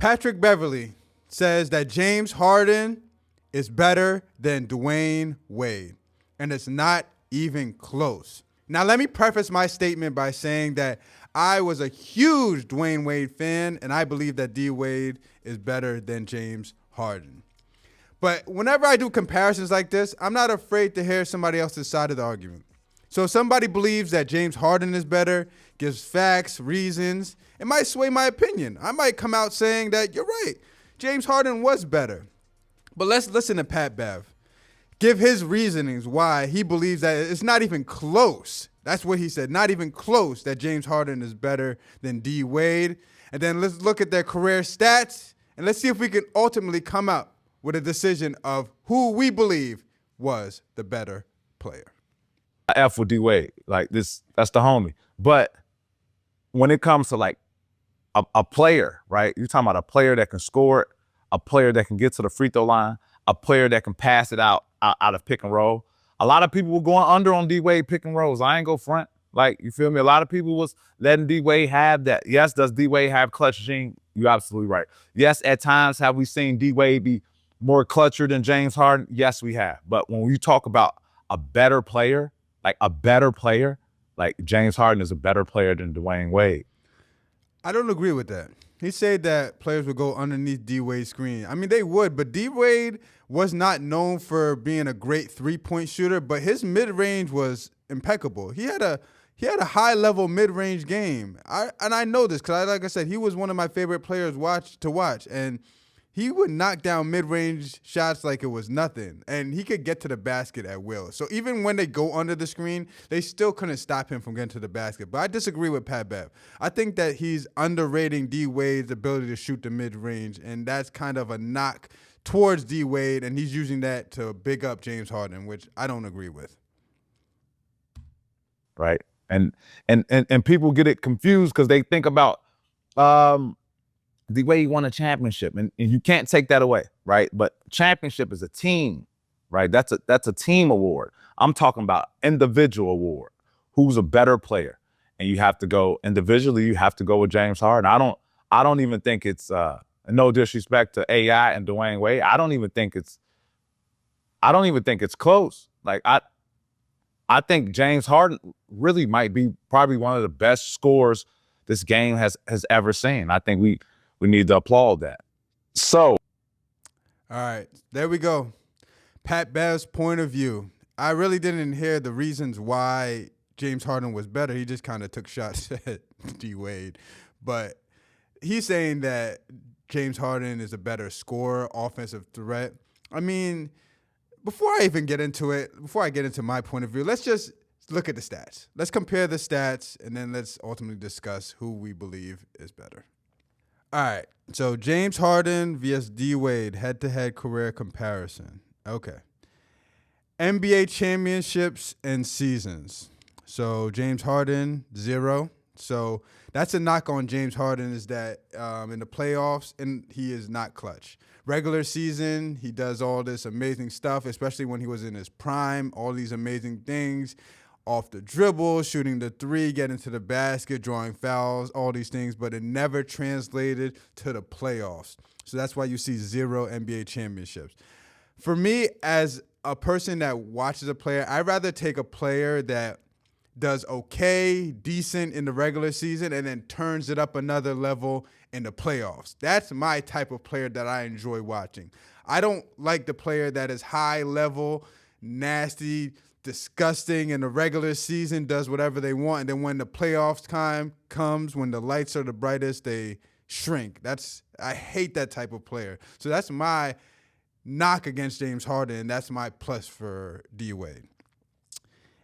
Patrick Beverly says that James Harden is better than Dwyane Wade, and it's not even close. Now, let me preface my statement by saying that I was a huge Dwyane Wade fan, and I believe that D. Wade is better than James Harden. But whenever I do comparisons like this, I'm not afraid to hear somebody else's side of the argument. So if somebody believes that James Harden is better, gives facts, reasons, it might sway my opinion. I might come out saying that you're right. James Harden was better. But let's listen to Pat Bev. Give his reasonings why he believes that it's not even close. That's what he said. Not even close that James Harden is better than D. Wade. And then let's look at their career stats, and let's see if we can ultimately come out with a decision of who we believe was the better player. F with D Wade, like this, that's the homie. But when it comes to like a player, right? You're talking about a player that can score it, a player that can get to the free throw line, a player that can pass it out of pick and roll. A lot of people were going under on D Wade pick and rolls. I ain't go front. Like, you feel me? A lot of people was letting D Wade have that. Yes, does D Wade have clutch gene? You're absolutely right. Yes, at times have we seen D Wade be more clutcher than James Harden? Yes, we have. But when you talk about a better player, like James Harden is a better player than Dwyane Wade. I don't agree with that. He said that players would go underneath D Wade's screen. I mean, they would, but D Wade was not known for being a great three-point shooter, but his mid-range was impeccable. He had a high-level mid-range game. I know this because, like I said, he was one of my favorite players to watch, and he would knock down mid-range shots like it was nothing, and he could get to the basket at will. So even when they go under the screen, they still couldn't stop him from getting to the basket. But I disagree with Pat Bev. I think that he's underrating D. Wade's ability to shoot the mid-range, and that's kind of a knock towards D. Wade, and he's using that to big up James Harden, which I don't agree with. Right, and people get it confused because they think about the way he won a championship, and you can't take that away, right? But championship is a team, right? That's a team award. I'm talking about individual award. Who's a better player? And you have to go individually. You have to go with James Harden. I don't even think it's no disrespect to AI and Dwyane Wade. I don't even think it's close. Like I think James Harden really might be probably one of the best scorers this game has ever seen. I think we need to applaud that. So. All right, there we go. Pat Bev's point of view. I really didn't hear the reasons why James Harden was better. He just kind of took shots at D. Wade. But he's saying that James Harden is a better scorer, offensive threat. I mean, before I even get into it, before I get into my point of view, let's just look at the stats. Let's compare the stats, and then let's ultimately discuss who we believe is better. All right, so James Harden vs. D. Wade, head-to-head career comparison. Okay. NBA championships and seasons. So James Harden, 0. So that's a knock on James Harden is that in the playoffs, and he is not clutch. Regular season, he does all this amazing stuff, especially when he was in his prime, all these amazing things. Off the dribble, shooting the three, getting to the basket, drawing fouls, all these things, but it never translated to the playoffs. So that's why you see 0 NBA championships. For me, as a person that watches a player, I'd rather take a player that does okay, decent in the regular season, and then turns it up another level in the playoffs. That's my type of player that I enjoy watching. I don't like the player that is high level, nasty, disgusting in the regular season, does whatever they want, and then when the playoffs time comes, when the lights are the brightest, they shrink. I hate that type of player. So that's my knock against James Harden, and that's my plus for D. Wade.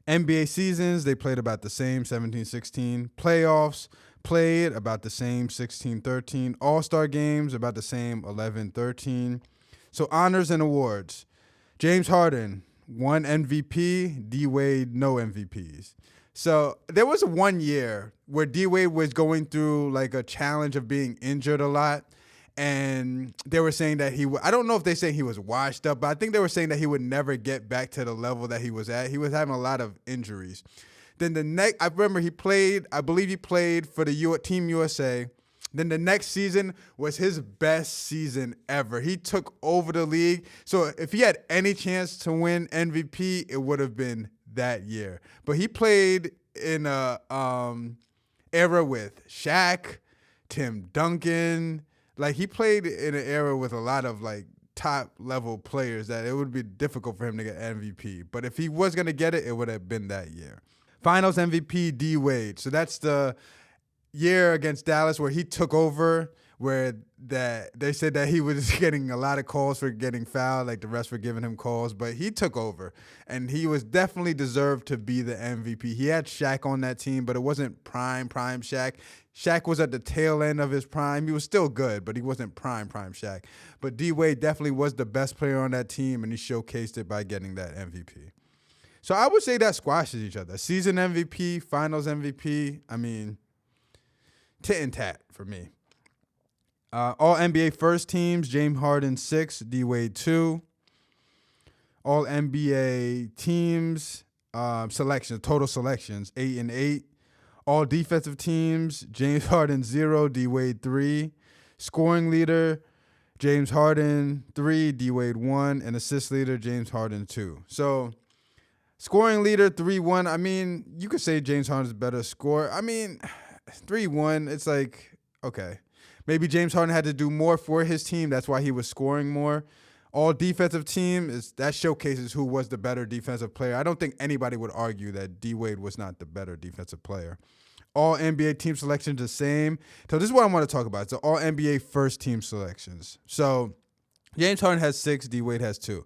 NBA seasons, they played about the same, 17-16. Playoffs, played about the same, 16-13. All-Star games, about the same, 11-13. So honors and awards. James Harden, 1 MVP, D. Wade, no MVPs. So there was one year where D. Wade was going through like a challenge of being injured a lot. And they were saying that I don't know if they say he was washed up, but I think they were saying that he would never get back to the level that he was at. He was having a lot of injuries. Then I remember I believe he played for the Team USA. Then the next season was his best season ever. He took over the league. So if he had any chance to win MVP, it would have been that year. But he played in a era with Shaq, Tim Duncan. Like, he played in an era with a lot of like top level players that it would be difficult for him to get MVP. But if he was going to get it, it would have been that year. Finals MVP, D Wade. So that's the year against Dallas where he took over, where that they said that he was getting a lot of calls for getting fouled, like the refs were giving him calls, but he took over, and he was definitely deserved to be the MVP. He had Shaq on that team, but it wasn't prime Shaq. Shaq was at the tail end of his prime. He was still good, but he wasn't prime Shaq. But D Wade definitely was the best player on that team, and he showcased it by getting that MVP. So I would say that squashes each other. Season MVP, Finals MVP, I mean, tit and tat for me. All NBA first teams, James Harden 6, D Wade 2. All NBA teams, selections, total selections, 8 and 8. All defensive teams, James Harden 0, D Wade 3. Scoring leader, James Harden 3, D Wade 1. And assist leader, James Harden 2. So scoring leader 3-1. I mean, you could say James Harden's better scorer. I mean, 3-1, it's like, okay. Maybe James Harden had to do more for his team. That's why he was scoring more. All defensive team, that showcases who was the better defensive player. I don't think anybody would argue that D Wade was not the better defensive player. All NBA team selections the same. So this is what I want to talk about. So all NBA first team selections. So James Harden has 6, D Wade has 2.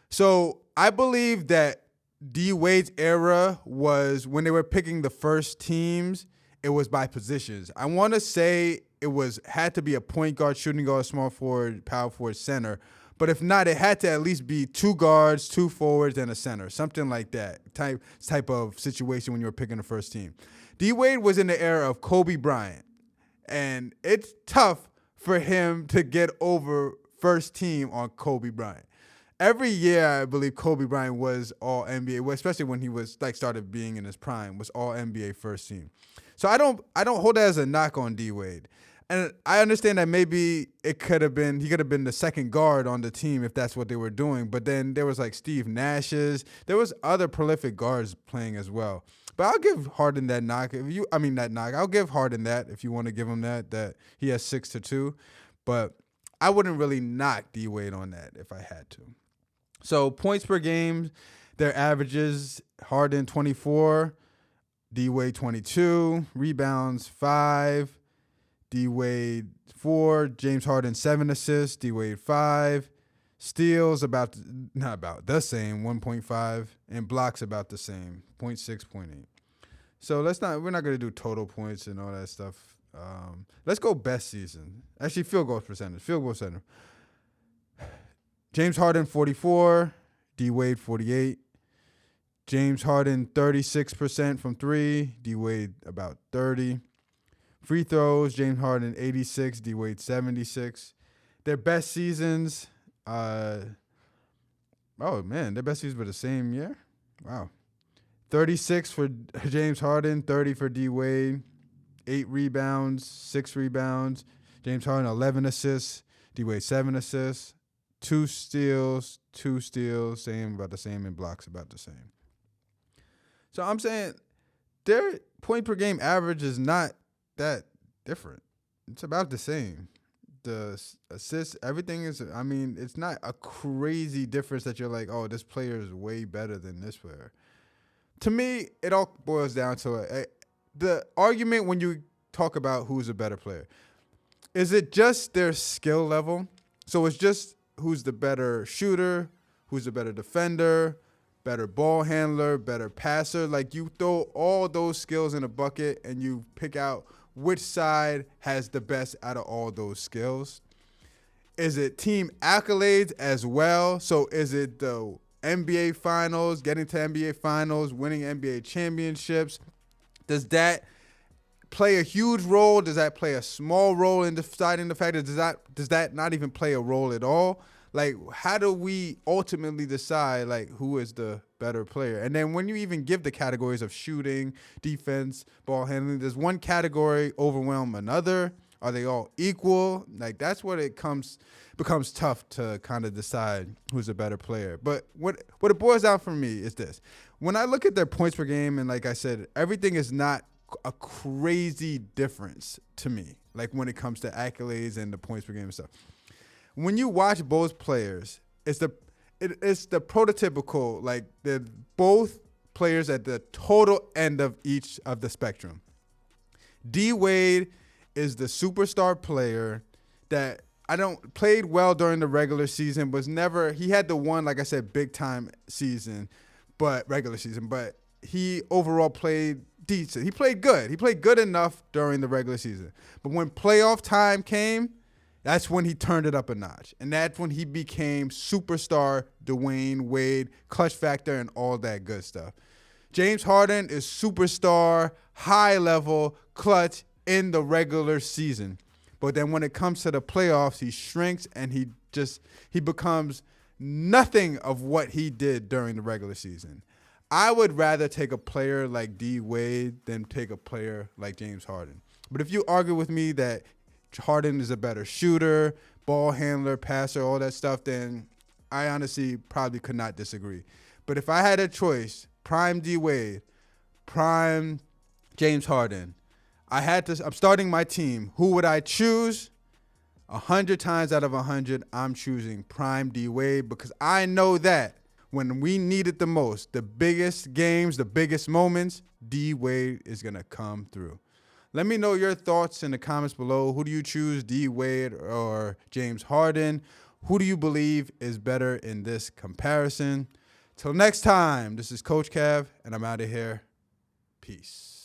So I believe that D Wade's era was when they were picking the first teams, it was by positions. I want to say it had to be a point guard, shooting guard, small forward, power forward, center. But if not, it had to at least be 2 guards, 2 forwards, and a center, something like that type of situation when you were picking the first team. D Wade was in the era of Kobe Bryant, and it's tough for him to get over first team on Kobe Bryant. Every year, I believe Kobe Bryant was all NBA, especially when he was started being in his prime, was all NBA first team. So I don't hold that as a knock on D Wade. And I understand that maybe he could have been the second guard on the team if that's what they were doing. But then there was like Steve Nash's. There was other prolific guards playing as well. But I'll give Harden that knock. I'll give Harden that if you want to give him that he has 6-2. But I wouldn't really knock D Wade on that if I had to. So points per game, their averages: Harden 24, D Wade 22, rebounds 5. D Wade 4, James Harden 7 assists, D Wade 5, steals the same, 1.5, and blocks about the same, 0.6, 0.8. So we're not gonna do total points and all that stuff. Let's go best season. Actually, field goal percentage. James Harden 44, D Wade 48. James Harden 36% from 3, D Wade about 30. Free throws, James Harden 86, D Wade 76. Their best seasons, their best seasons were the same year. Wow. 36 for James Harden, 30 for D Wade, 8 rebounds, 6 rebounds. James Harden 11 assists, D Wade 7 assists, 2 steals, about the same, and blocks about the same. So I'm saying their point per game average is not that different. It's about the same. The assists, everything is, it's not a crazy difference that you're like, oh, this player is way better than this player. To me, it all boils down to the argument when you talk about who's a better player. Is it just their skill level? So it's just who's the better shooter, who's the better defender, better ball handler, better passer. Like, you throw all those skills in a bucket and you pick out which side has the best out of all those skills. Is it team accolades as well? So is it the NBA finals, getting to NBA finals, winning NBA championships? Does that play a huge role? Does that play a small role in deciding the fact that does that not even play a role at all? Like, how do we ultimately decide, like, who is the better player? And then when you even give the categories of shooting, defense, ball handling, does one category overwhelm another? Are they all equal? Like, that's what becomes tough to kind of decide who's a better player. But what it boils down for me is this. When I look at their points per game, and like I said, everything is not a crazy difference to me, like when it comes to accolades and the points per game and stuff. When you watch both players, it's the prototypical, like they're both players at the total end of each of the spectrum. D Wade is the superstar player that played well during the regular season, he had the one, like I said, big time season, regular season, but he overall played decent. He played good. He played good enough during the regular season. But when playoff time came, that's when he turned it up a notch. And that's when he became superstar Dwyane Wade, clutch factor, and all that good stuff. James Harden is superstar, high level, clutch in the regular season. But then when it comes to the playoffs, he shrinks and he becomes nothing of what he did during the regular season. I would rather take a player like D Wade than take a player like James Harden. But if you argue with me that Harden is a better shooter, ball handler, passer, all that stuff, then I honestly probably could not disagree. But if I had a choice, prime D Wade, prime James Harden, I'm starting my team. Who would I choose? 100 times out of 100, I'm choosing prime D Wade, because I know that when we need it the most, the biggest games, the biggest moments, D Wade is going to come through. Let me know your thoughts in the comments below. Who do you choose, D Wade or James Harden? Who do you believe is better in this comparison? Till next time, this is Coach Cav, and I'm out of here. Peace.